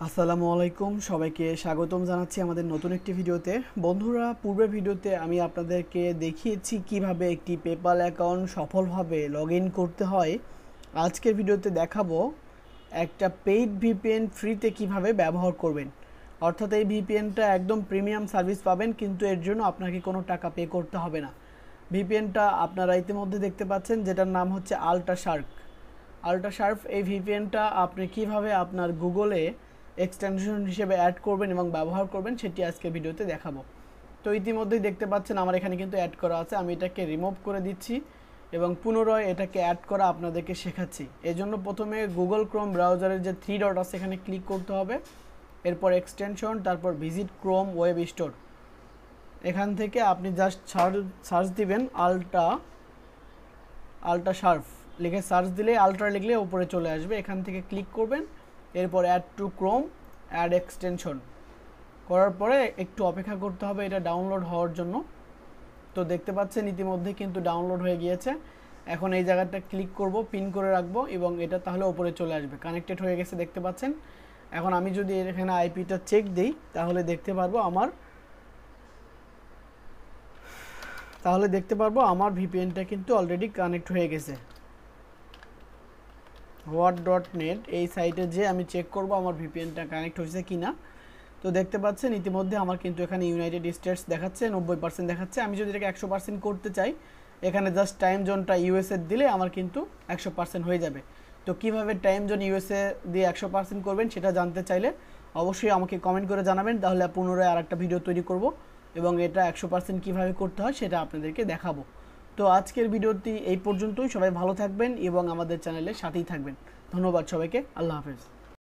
আসসালামু আলাইকুম, সবাইকে স্বাগতম জানাচ্ছি আমাদের নতুন একটি ভিডিওতে। বন্ধুরা, পূর্বের ভিডিওতে আমি আপনাদেরকে দেখিয়েছি কিভাবে একটি পেপ্যাল অ্যাকাউন্ট সফলভাবে লগ ইন করতে হয়। আজকের ভিডিওতে দেখাবো একটা পেইড ভিপিএন ফ্রিতে কিভাবে ব্যবহার করবেন। অর্থাৎ এই ভিপিএনটা একদম প্রিমিয়াম সার্ভিস পাবেন, কিন্তু এর জন্য আপনাকে কোনো টাকা পে করতে হবে না। ভিপিএনটা আপনারা ইতিমধ্যে দেখতে পাচ্ছেন, যেটার নাম হচ্ছে আল্ট্রাশার্প। এই ভিপিএনটা আপনি কিভাবে আপনার গুগলে এক্সটেনশন হিসেবে অ্যাড করবেন এবং ব্যবহার করবেন সেটি আজকে ভিডিওতে দেখাবো। তো ইতিমধ্যেই দেখতে পাচ্ছেন আমার এখানে কিন্তু অ্যাড করা আছে। আমি এটাকে রিমুভ করে দিচ্ছি এবং পুনরায় এটাকে অ্যাড করা আপনাদেরকে শেখাচ্ছি। এই জন্য প্রথমে গুগল ক্রোম ব্রাউজারের যে 3 ডট আছে এখানে ক্লিক করতে হবে, এরপর এক্সটেনশন, তারপর ভিজিট ক্রোম ওয়েব স্টোর। এখান থেকে আপনি জাস্ট সার্চ দিবেন আল্ট্রাশার্প লিখে সার্চ দিলে, আল্ট্রা লিখলে উপরে চলে আসবে। এখান থেকে ক্লিক করবেন, এরপর add to Chrome, add extension করার পরে একটু অপেক্ষা করতে হবে এটা ডাউনলোড হওয়ার জন্য। তো দেখতে পাচ্ছেন ইতিমধ্যে কিন্তু ডাউনলোড হয়ে গিয়েছে। এখন এই জায়গাটা ক্লিক করব, পিন করে রাখবো এবং এটা তাহলে উপরে চলে আসবে। কানেক্টেড হয়ে গেছে দেখতে পাচ্ছেন। এখন আমি যদি এখানে আইপিটা চেক দিই তাহলে দেখতে পারবো আমার ভিপিএনটা কিন্তু অলরেডি কানেক্ট হয়ে গেছে। what.net এই সাইটে যে আমি চেক করব আমার ভিপিএনটা কানেক্ট হয়েছে কিনা। তো দেখতে পাচ্ছেন ইতিমধ্যে আমার কিন্তু এখানে ইউনাইটেড স্টেটস দেখাচ্ছে, 90% দেখাচ্ছে। আমি যদি এটাকে 100% করতে চাই, এখানে জাস্ট টাইম জোনটা ইউএসএ দিলে আমার কিন্তু 100% হয়ে যাবে। তো কিভাবে টাইম জোন ইউএসএ দিয়ে 100% করবেন সেটা জানতে চাইলে অবশ্যই আমাকে কমেন্ট করে জানাবেন, তাহলে পুনরায় আরেকটা ভিডিও তৈরি করব এবং এটা 100% কিভাবে করতে হয় সেটা আপনাদেরকে দেখাবো। তো আজকের ভিডিওটি এই পর্যন্তই। সবাই ভালো থাকবেন এবং আমাদের চ্যানেলের সাথেই থাকবেন। ধন্যবাদ সবাইকে। আল্লাহ হাফেজ।